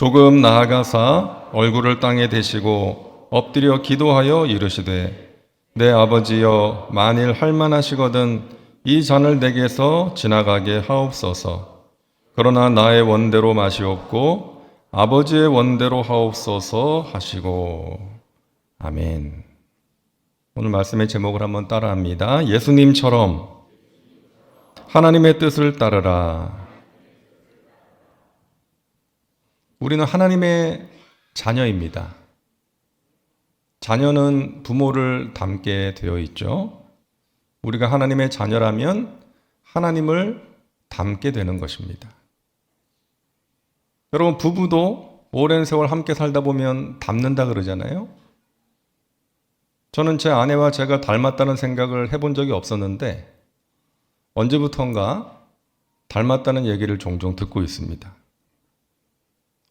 조금 나아가사 얼굴을 땅에 대시고 엎드려 기도하여 이르시되 내 아버지여 만일 할만하시거든 이 잔을 내게서 지나가게 하옵소서. 그러나 나의 원대로 마시옵고 아버지의 원대로 하옵소서 하시고. 아멘. 오늘 말씀의 제목을 한번 따라합니다. 예수님처럼 하나님의 뜻을 따르라. 우리는 하나님의 자녀입니다. 자녀는 부모를 닮게 되어 있죠. 우리가 하나님의 자녀라면 하나님을 닮게 되는 것입니다. 여러분, 부부도 오랜 세월 함께 살다 보면 닮는다 그러잖아요. 저는 제 아내와 제가 닮았다는 생각을 해본 적이 없었는데 언제부턴가 닮았다는 얘기를 종종 듣고 있습니다.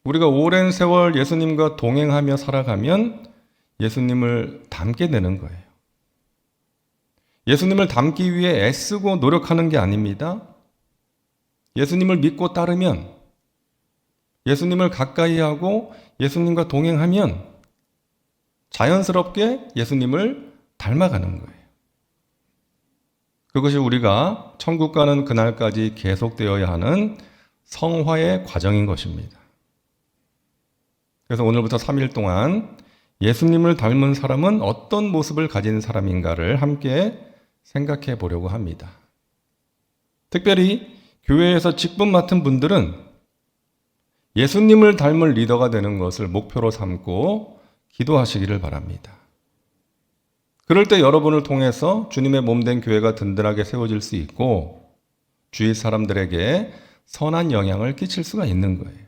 우리가 오랜 세월 예수님과 동행하며 살아가면 예수님을 닮게 되는 거예요. 예수님을 닮기 위해 애쓰고 노력하는 게 아닙니다. 예수님을 믿고 따르면, 예수님을 가까이 하고 예수님과 동행하면 자연스럽게 예수님을 닮아가는 거예요. 그것이 우리가 천국 가는 그날까지 계속되어야 하는 성화의 과정인 것입니다. 그래서 오늘부터 3일 동안 예수님을 닮은 사람은 어떤 모습을 가진 사람인가를 함께 생각해 보려고 합니다. 특별히 교회에서 직분 맡은 분들은 예수님을 닮을 리더가 되는 것을 목표로 삼고 기도하시기를 바랍니다. 그럴 때 여러분을 통해서 주님의 몸된 교회가 든든하게 세워질 수 있고 주위 사람들에게 선한 영향을 끼칠 수가 있는 거예요.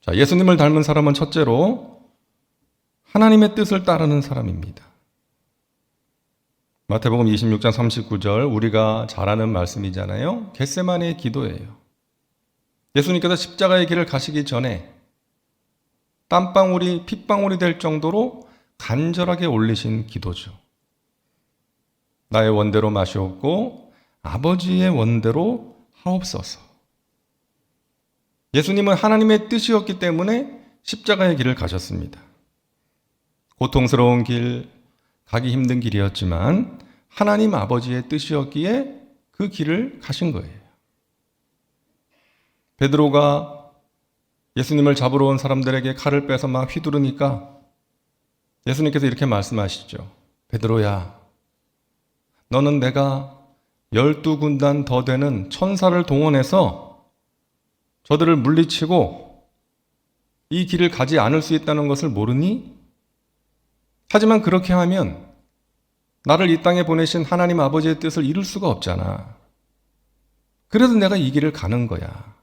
자, 예수님을 닮은 사람은 첫째로 하나님의 뜻을 따르는 사람입니다. 마태복음 26장 39절 우리가 잘 아는 말씀이잖아요. 겟세마네의 기도예요. 예수님께서 십자가의 길을 가시기 전에 땀방울이 핏방울이 될 정도로 간절하게 올리신 기도죠. 나의 원대로 마시옵고 아버지의 원대로 하옵소서. 예수님은 하나님의 뜻이었기 때문에 십자가의 길을 가셨습니다. 고통스러운 길, 가기 힘든 길이었지만 하나님 아버지의 뜻이었기에 그 길을 가신 거예요. 베드로가 예수님을 잡으러 온 사람들에게 칼을 빼서 막 휘두르니까 예수님께서 이렇게 말씀하시죠. 베드로야, 너는 내가 12군단 더 되는 천사를 동원해서 저들을 물리치고 이 길을 가지 않을 수 있다는 것을 모르니? 하지만 그렇게 하면 나를 이 땅에 보내신 하나님 아버지의 뜻을 이룰 수가 없잖아. 그래서 내가 이 길을 가는 거야.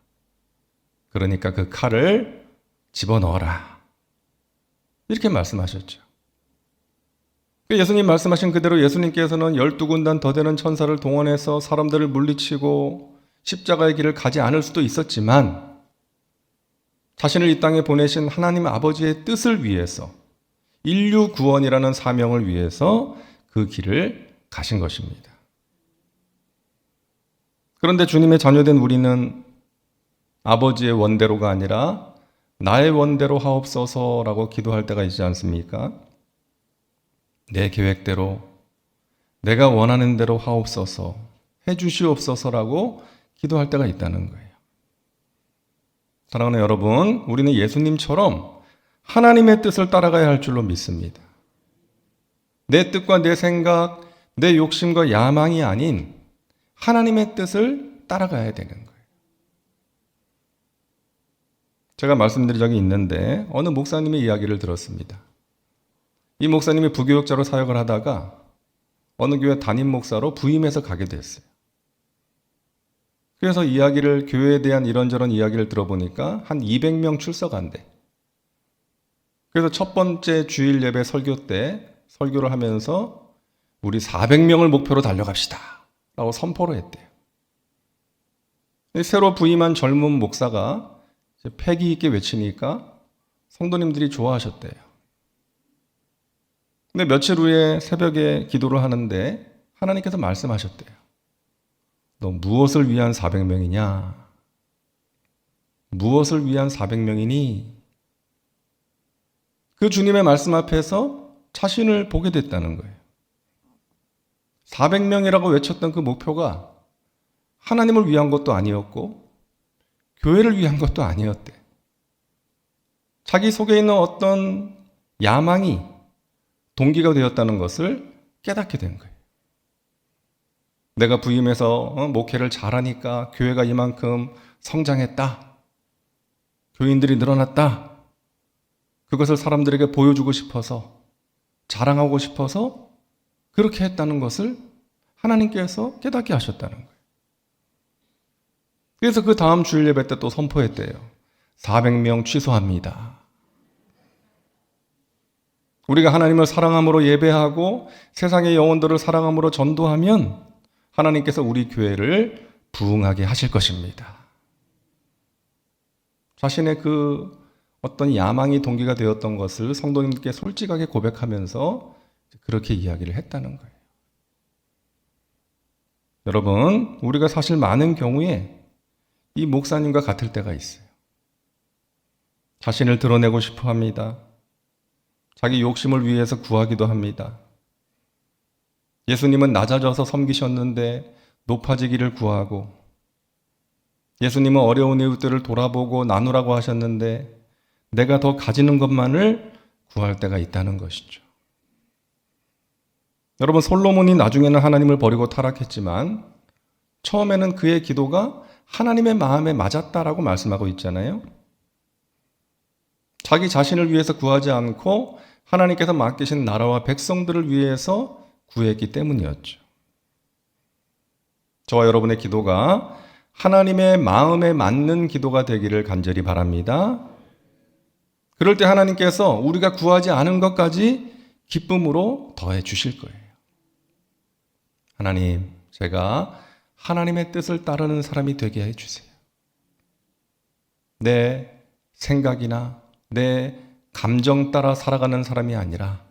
그러니까 그 칼을 집어넣어라. 이렇게 말씀하셨죠. 예수님 말씀하신 그대로 예수님께서는 12군단 더 되는 천사를 동원해서 사람들을 물리치고 십자가의 길을 가지 않을 수도 있었지만 자신을 이 땅에 보내신 하나님 아버지의 뜻을 위해서 인류 구원이라는 사명을 위해서 그 길을 가신 것입니다. 그런데 주님의 자녀된 우리는 아버지의 원대로가 아니라 나의 원대로 하옵소서라고 기도할 때가 있지 않습니까? 내 계획대로, 내가 원하는 대로 하옵소서, 해주시옵소서라고 기도할 때가 있다는 거예요. 사랑하는 여러분, 우리는 예수님처럼 하나님의 뜻을 따라가야 할 줄로 믿습니다. 내 뜻과 내 생각, 내 욕심과 야망이 아닌 하나님의 뜻을 따라가야 되는 거예요. 제가 말씀드린 적이 있는데 어느 목사님의 이야기를 들었습니다. 이 목사님이 부교육자로 사역을 하다가 어느 교회 담임 목사로 부임해서 가게 됐어요. 그래서 이야기를, 교회에 대한 이런저런 이야기를 들어보니까 한 200명 출석한대. 그래서 첫 번째 주일 예배 설교 때 설교를 하면서 우리 400명을 목표로 달려갑시다 라고 선포를 했대요. 새로 부임한 젊은 목사가 패기 있게 외치니까 성도님들이 좋아하셨대요. 근데 며칠 후에 새벽에 기도를 하는데 하나님께서 말씀하셨대요. 너 무엇을 위한 400명이냐? 무엇을 위한 400명이니? 그 주님의 말씀 앞에서 자신을 보게 됐다는 거예요. 400명이라고 외쳤던 그 목표가 하나님을 위한 것도 아니었고 교회를 위한 것도 아니었대. 자기 속에 있는 어떤 야망이 동기가 되었다는 것을 깨닫게 된 거예요. 내가 부임해서 목회를 잘하니까 교회가 이만큼 성장했다. 교인들이 늘어났다. 그것을 사람들에게 보여주고 싶어서, 자랑하고 싶어서 그렇게 했다는 것을 하나님께서 깨닫게 하셨다는 거예요. 그래서 그 다음 주일 예배 때 또 선포했대요. 400명 취소합니다. 우리가 하나님을 사랑함으로 예배하고 세상의 영혼들을 사랑함으로 전도하면 하나님께서 우리 교회를 부흥하게 하실 것입니다. 자신의 그 어떤 야망이 동기가 되었던 것을 성도님들께 솔직하게 고백하면서 그렇게 이야기를 했다는 거예요. 여러분, 우리가 사실 많은 경우에 이 목사님과 같을 때가 있어요. 자신을 드러내고 싶어 합니다. 자기 욕심을 위해서 구하기도 합니다. 예수님은 낮아져서 섬기셨는데 높아지기를 구하고, 예수님은 어려운 이웃들을 돌아보고 나누라고 하셨는데 내가 더 가지는 것만을 구할 때가 있다는 것이죠. 여러분, 솔로몬이 나중에는 하나님을 버리고 타락했지만 처음에는 그의 기도가 하나님의 마음에 맞았다라고 말씀하고 있잖아요. 자기 자신을 위해서 구하지 않고 하나님께서 맡기신 나라와 백성들을 위해서 구했기 때문이었죠. 저와 여러분의 기도가 하나님의 마음에 맞는 기도가 되기를 간절히 바랍니다. 그럴 때 하나님께서 우리가 구하지 않은 것까지 기쁨으로 더해 주실 거예요. 하나님, 제가 하나님의 뜻을 따르는 사람이 되게 해 주세요. 내 생각이나 내 감정 따라 살아가는 사람이 아니라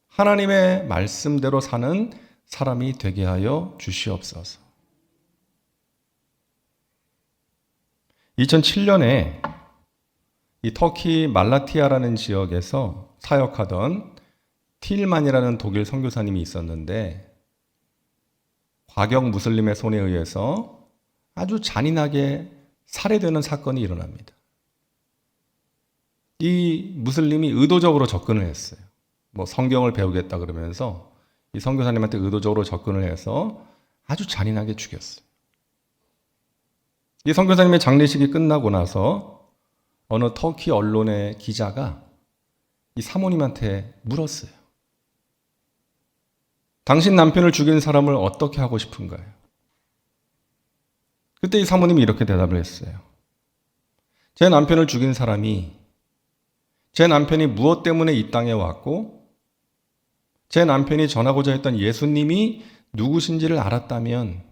하나님의 말씀대로 사는 사람이 되게 하여 주시옵소서. 2007년에 이 터키 말라티아라는 지역에서 사역하던 틸만이라는 독일 선교사님이 있었는데 과격 무슬림의 손에 의해서 아주 잔인하게 살해되는 사건이 일어납니다. 이 무슬림이 의도적으로 접근을 했어요. 성경을 배우겠다 그러면서 이 선교사님한테 의도적으로 접근을 해서 아주 잔인하게 죽였어요. 이 선교사님의 장례식이 끝나고 나서 어느 터키 언론의 기자가 이 사모님한테 물었어요. 당신 남편을 죽인 사람을 어떻게 하고 싶은가요? 그때 이 사모님이 이렇게 대답을 했어요. 제 남편을 죽인 사람이 제 남편이 무엇 때문에 이 땅에 왔고 제 남편이 전하고자 했던 예수님이 누구신지를 알았다면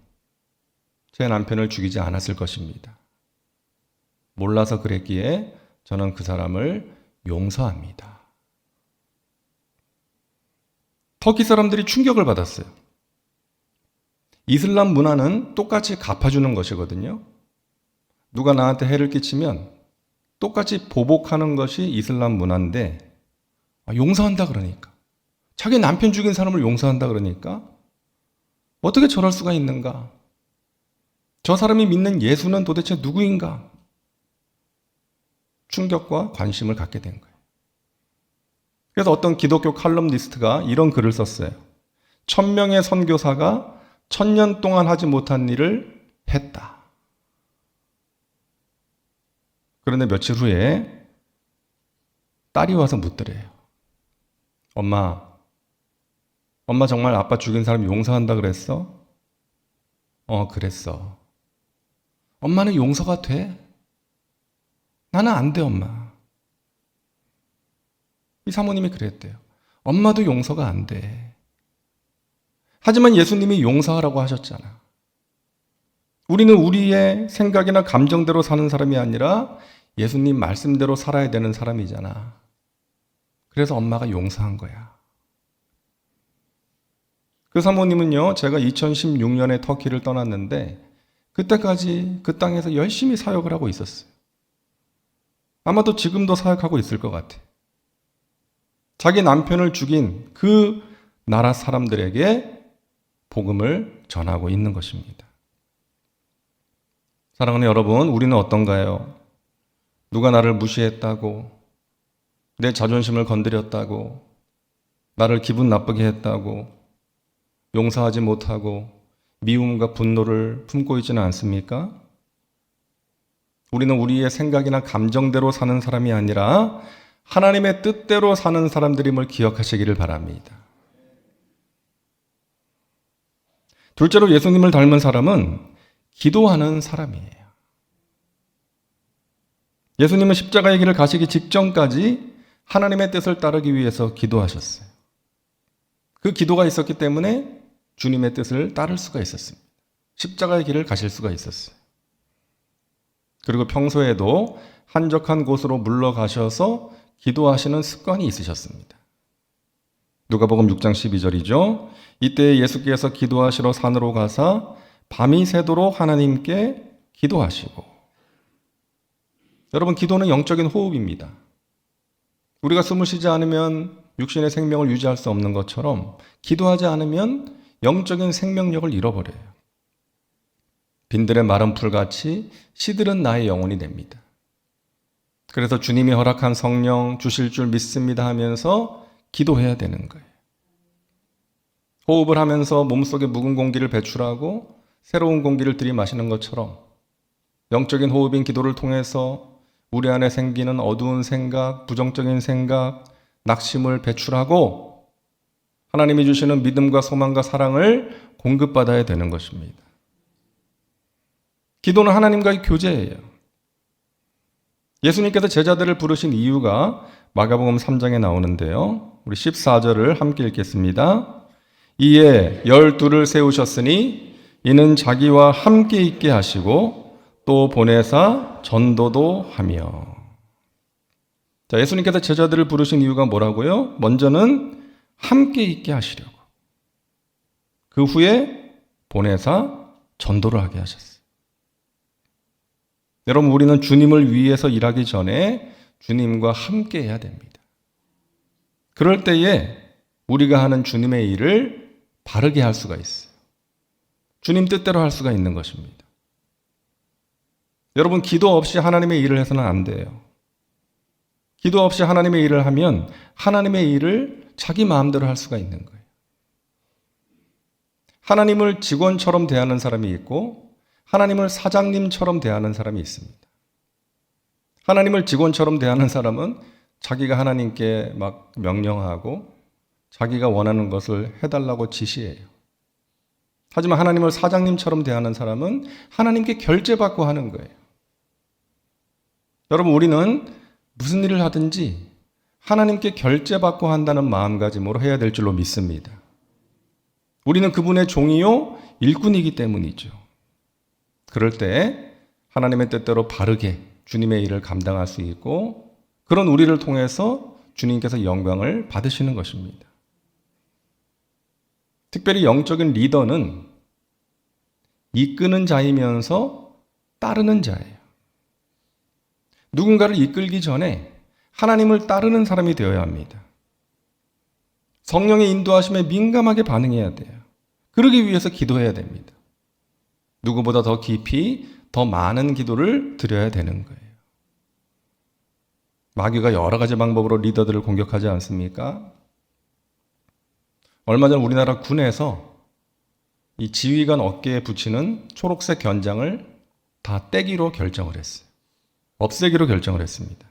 제 남편을 죽이지 않았을 것입니다. 몰라서 그랬기에 저는 그 사람을 용서합니다. 터키 사람들이 충격을 받았어요. 이슬람 문화는 똑같이 갚아주는 것이거든요. 누가 나한테 해를 끼치면 똑같이 보복하는 것이 이슬람 문화인데 용서한다 그러니까. 자기 남편 죽인 사람을 용서한다 그러니까 어떻게 저럴 수가 있는가? 저 사람이 믿는 예수는 도대체 누구인가? 충격과 관심을 갖게 된 거예요. 그래서 어떤 기독교 칼럼니스트가 이런 글을 썼어요. 1000명의 선교사가 1000년 동안 하지 못한 일을 했다. 그런데 며칠 후에 딸이 와서 묻더래요. 엄마 정말 아빠 죽인 사람 용서한다 그랬어? 그랬어. 엄마는 용서가 돼? 나는 안 돼, 엄마. 이 사모님이 그랬대요. 엄마도 용서가 안 돼. 하지만 예수님이 용서하라고 하셨잖아. 우리는 우리의 생각이나 감정대로 사는 사람이 아니라 예수님 말씀대로 살아야 되는 사람이잖아. 그래서 엄마가 용서한 거야. 그 사모님은요, 제가 2016년에 터키를 떠났는데 그때까지 그 땅에서 열심히 사역을 하고 있었어요. 아마도 지금도 사역하고 있을 것 같아요. 자기 남편을 죽인 그 나라 사람들에게 복음을 전하고 있는 것입니다. 사랑하는 여러분, 우리는 어떤가요? 누가 나를 무시했다고, 내 자존심을 건드렸다고, 나를 기분 나쁘게 했다고, 용서하지 못하고 미움과 분노를 품고 있지는 않습니까? 우리는 우리의 생각이나 감정대로 사는 사람이 아니라 하나님의 뜻대로 사는 사람들임을 기억하시기를 바랍니다. 둘째로 예수님을 닮은 사람은 기도하는 사람이에요. 예수님은 십자가의 길을 가시기 직전까지 하나님의 뜻을 따르기 위해서 기도하셨어요. 그 기도가 있었기 때문에 주님의 뜻을 따를 수가 있었습니다. 십자가의 길을 가실 수가 있었어요. 그리고 평소에도 한적한 곳으로 물러가셔서 기도하시는 습관이 있으셨습니다. 누가복음 6장 12절이죠. 이때 예수께서 기도하시러 산으로 가사 밤이 새도록 하나님께 기도하시고. 여러분, 기도는 영적인 호흡입니다. 우리가 숨을 쉬지 않으면 육신의 생명을 유지할 수 없는 것처럼 기도하지 않으면 영적인 생명력을 잃어버려요. 빈들의 마른 풀같이 시들은 나의 영혼이 됩니다. 그래서 주님이 허락한 성령 주실 줄 믿습니다 하면서 기도해야 되는 거예요. 호흡을 하면서 몸속에 묵은 공기를 배출하고 새로운 공기를 들이마시는 것처럼 영적인 호흡인 기도를 통해서 우리 안에 생기는 어두운 생각, 부정적인 생각, 낙심을 배출하고 하나님이 주시는 믿음과 소망과 사랑을 공급받아야 되는 것입니다. 기도는 하나님과의 교제예요. 예수님께서 제자들을 부르신 이유가 마가복음 3장에 나오는데요. 우리 14절을 함께 읽겠습니다. 이에 12를 세우셨으니 이는 자기와 함께 있게 하시고 또 보내사 전도도 하며. 자, 예수님께서 제자들을 부르신 이유가 뭐라고요? 먼저는 함께 있게 하시려고. 그 후에 보내사 전도를 하게 하셨어요. 여러분, 우리는 주님을 위해서 일하기 전에 주님과 함께 해야 됩니다. 그럴 때에 우리가 하는 주님의 일을 바르게 할 수가 있어요. 주님 뜻대로 할 수가 있는 것입니다. 여러분, 기도 없이 하나님의 일을 해서는 안 돼요. 기도 없이 하나님의 일을 하면 하나님의 일을 자기 마음대로 할 수가 있는 거예요. 하나님을 직원처럼 대하는 사람이 있고 하나님을 사장님처럼 대하는 사람이 있습니다. 하나님을 직원처럼 대하는 사람은 자기가 하나님께 막 명령하고 자기가 원하는 것을 해달라고 지시해요. 하지만 하나님을 사장님처럼 대하는 사람은 하나님께 결제받고 하는 거예요. 여러분, 우리는 무슨 일을 하든지 하나님께 결제받고 한다는 마음가짐으로 해야 될 줄로 믿습니다. 우리는 그분의 종이요 일꾼이기 때문이죠. 그럴 때 하나님의 뜻대로 바르게 주님의 일을 감당할 수 있고 그런 우리를 통해서 주님께서 영광을 받으시는 것입니다. 특별히 영적인 리더는 이끄는 자이면서 따르는 자예요. 누군가를 이끌기 전에 하나님을 따르는 사람이 되어야 합니다. 성령의 인도하심에 민감하게 반응해야 돼요. 그러기 위해서 기도해야 됩니다. 누구보다 더 깊이 더 많은 기도를 드려야 되는 거예요. 마귀가 여러 가지 방법으로 리더들을 공격하지 않습니까? 얼마 전 우리나라 군에서 이 지휘관 어깨에 붙이는 초록색 견장을 다 떼기로 결정을 했어요. 없애기로 결정을 했습니다.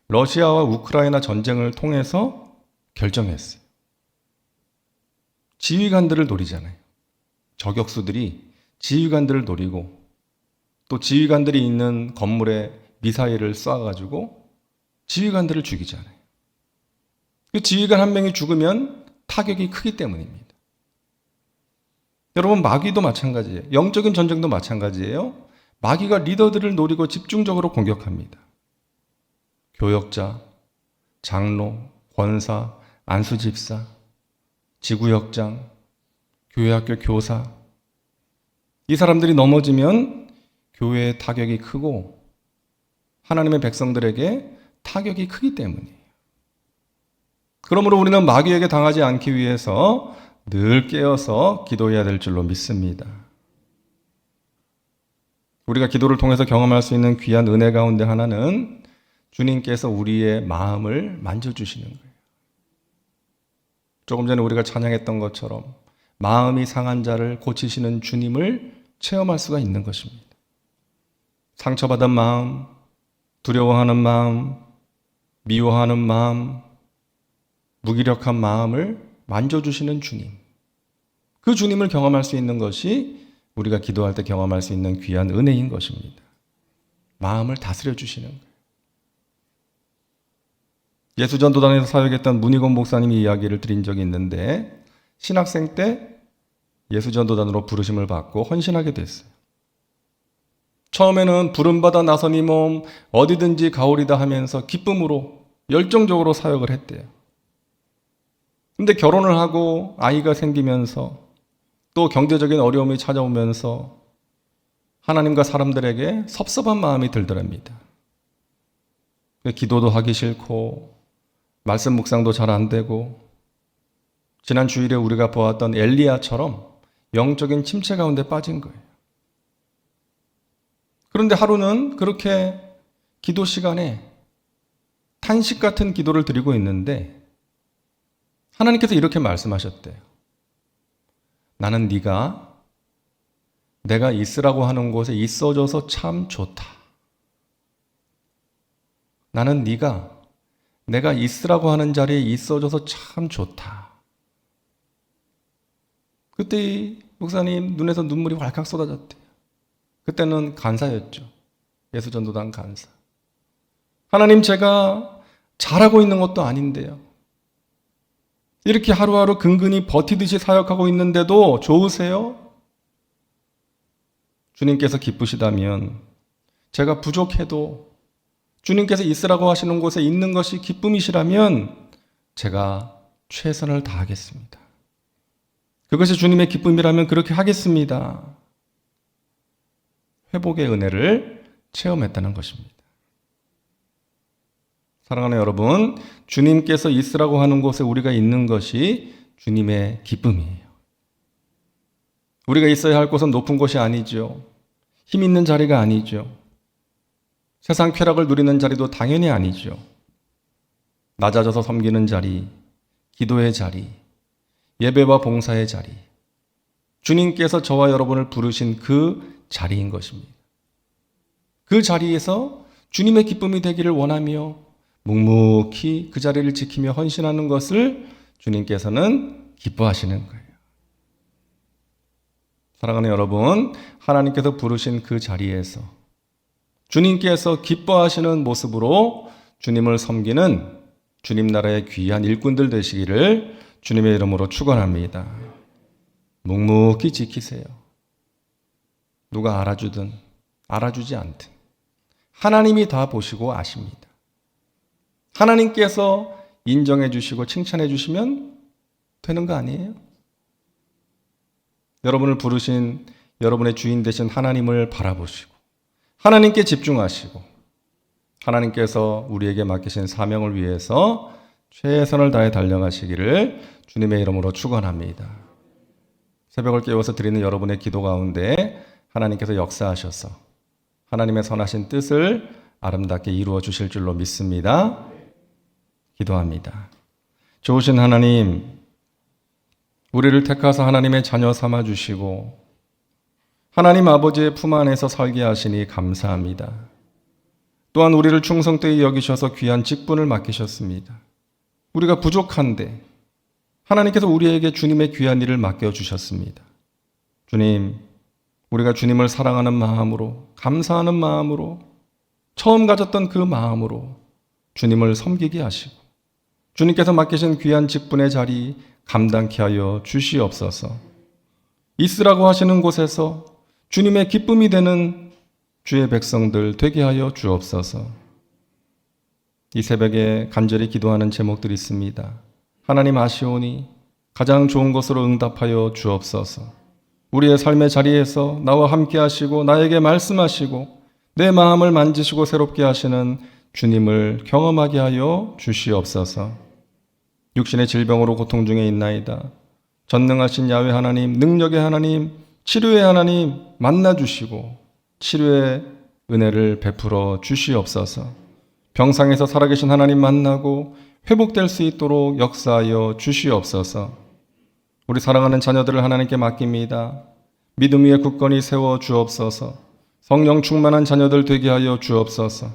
러시아와 우크라이나 전쟁을 통해서 결정했어요. 지휘관들을 노리잖아요. 저격수들이 지휘관들을 노리고 또 지휘관들이 있는 건물에 미사일을 쏴가지고 지휘관들을 죽이잖아요. 그 지휘관 한 명이 죽으면 타격이 크기 때문입니다. 여러분, 마귀도 마찬가지예요. 영적인 전쟁도 마찬가지예요. 마귀가 리더들을 노리고 집중적으로 공격합니다. 교역자, 장로, 권사, 안수집사, 지구역장, 교회학교 교사, 이 사람들이 넘어지면 교회의 타격이 크고 하나님의 백성들에게 타격이 크기 때문이에요. 그러므로 우리는 마귀에게 당하지 않기 위해서 늘 깨어서 기도해야 될 줄로 믿습니다. 우리가 기도를 통해서 경험할 수 있는 귀한 은혜 가운데 하나는 주님께서 우리의 마음을 만져주시는 거예요. 조금 전에 우리가 찬양했던 것처럼 마음이 상한 자를 고치시는 주님을 체험할 수가 있는 것입니다. 상처받은 마음, 두려워하는 마음, 미워하는 마음, 무기력한 마음을 만져주시는 주님. 그 주님을 경험할 수 있는 것이 우리가 기도할 때 경험할 수 있는 귀한 은혜인 것입니다. 마음을 다스려 주시는 거예요. 예수전도단에서 사역했던 문희건 목사님이 이야기를 드린 적이 있는데 신학생 때 예수전도단으로 부르심을 받고 헌신하게 됐어요. 처음에는 부름받아 나선 이 몸 어디든지 가오리다 하면서 기쁨으로 열정적으로 사역을 했대요. 근데 결혼을 하고 아이가 생기면서 또 경제적인 어려움이 찾아오면서 하나님과 사람들에게 섭섭한 마음이 들더랍니다. 기도도 하기 싫고 말씀 묵상도 잘 안 되고 지난 주일에 우리가 보았던 엘리야처럼 영적인 침체 가운데 빠진 거예요. 그런데 하루는 그렇게 기도 시간에 탄식 같은 기도를 드리고 있는데 하나님께서 이렇게 말씀하셨대요. 나는 네가 내가 있으라고 하는 곳에 있어줘서 참 좋다. 나는 네가 내가 있으라고 하는 자리에 있어줘서 참 좋다. 그때 목사님 눈에서 눈물이 왈칵 쏟아졌대요. 그때는 간사였죠. 예수전도단 간사. 하나님, 제가 잘하고 있는 것도 아닌데요. 이렇게 하루하루 근근히 버티듯이 사역하고 있는데도 좋으세요? 주님께서 기쁘시다면 제가 부족해도 주님께서 있으라고 하시는 곳에 있는 것이 기쁨이시라면 제가 최선을 다하겠습니다. 그것이 주님의 기쁨이라면 그렇게 하겠습니다. 회복의 은혜를 체험했다는 것입니다. 사랑하는 여러분, 주님께서 있으라고 하는 곳에 우리가 있는 것이 주님의 기쁨이에요. 우리가 있어야 할 곳은 높은 곳이 아니죠. 힘 있는 자리가 아니죠. 세상 쾌락을 누리는 자리도 당연히 아니죠. 낮아져서 섬기는 자리, 기도의 자리, 예배와 봉사의 자리, 주님께서 저와 여러분을 부르신 그 자리인 것입니다. 그 자리에서 주님의 기쁨이 되기를 원하며 묵묵히 그 자리를 지키며 헌신하는 것을 주님께서는 기뻐하시는 거예요. 사랑하는 여러분, 하나님께서 부르신 그 자리에서 주님께서 기뻐하시는 모습으로 주님을 섬기는 주님 나라의 귀한 일꾼들 되시기를 주님의 이름으로 축원합니다. 묵묵히 지키세요. 누가 알아주든 알아주지 않든 하나님이 다 보시고 아십니다. 하나님께서 인정해 주시고 칭찬해 주시면 되는 거 아니에요? 여러분을 부르신 여러분의 주인 되신 하나님을 바라보시고 하나님께 집중하시고 하나님께서 우리에게 맡기신 사명을 위해서 최선을 다해 달려가시기를 주님의 이름으로 축원합니다. 새벽을 깨워서 드리는 여러분의 기도 가운데 하나님께서 역사하셔서 하나님의 선하신 뜻을 아름답게 이루어 주실 줄로 믿습니다. 기도합니다. 좋으신 하나님, 우리를 택하사 하나님의 자녀 삼아 주시고 하나님 아버지의 품 안에서 살게 하시니 감사합니다. 또한 우리를 충성되이 여기셔서 귀한 직분을 맡기셨습니다. 우리가 부족한데 하나님께서 우리에게 주님의 귀한 일을 맡겨주셨습니다. 주님, 우리가 주님을 사랑하는 마음으로, 감사하는 마음으로, 처음 가졌던 그 마음으로 주님을 섬기게 하시고 주님께서 맡기신 귀한 직분의 자리 감당케 하여 주시옵소서. 있으라고 하시는 곳에서 주님의 기쁨이 되는 주의 백성들 되게 하여 주옵소서. 이 새벽에 간절히 기도하는 제목들이 있습니다. 하나님 아시오니 가장 좋은 것으로 응답하여 주옵소서. 우리의 삶의 자리에서 나와 함께 하시고 나에게 말씀하시고 내 마음을 만지시고 새롭게 하시는 주님을 경험하게 하여 주시옵소서. 육신의 질병으로 고통 중에 있나이다. 전능하신 야훼 하나님, 능력의 하나님, 치료의 하나님 만나 주시고 치료의 은혜를 베풀어 주시옵소서. 병상에서 살아계신 하나님 만나고 회복될 수 있도록 역사하여 주시옵소서. 우리 사랑하는 자녀들을 하나님께 맡깁니다. 믿음 위에 굳건히 세워 주옵소서. 성령 충만한 자녀들 되게 하여 주옵소서.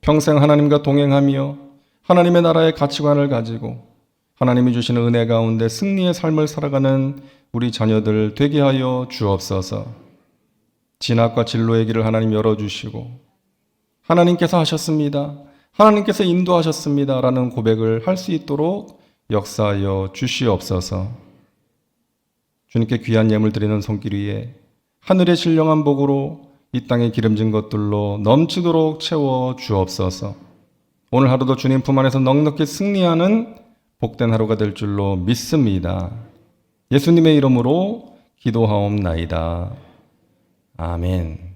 평생 하나님과 동행하며 하나님의 나라의 가치관을 가지고 하나님이 주시는 은혜 가운데 승리의 삶을 살아가는 우리 자녀들 되게 하여 주옵소서. 진학과 진로의 길을 하나님 열어주시고 하나님께서 하셨습니다. 하나님께서 인도하셨습니다. 라는 고백을 할 수 있도록 역사하여 주시옵소서. 주님께 귀한 예물 드리는 손길 위에 하늘의 신령한 복으로 이 땅에 기름진 것들로 넘치도록 채워 주옵소서. 오늘 하루도 주님 품 안에서 넉넉히 승리하는 복된 하루가 될 줄로 믿습니다. 예수님의 이름으로 기도하옵나이다. 아멘.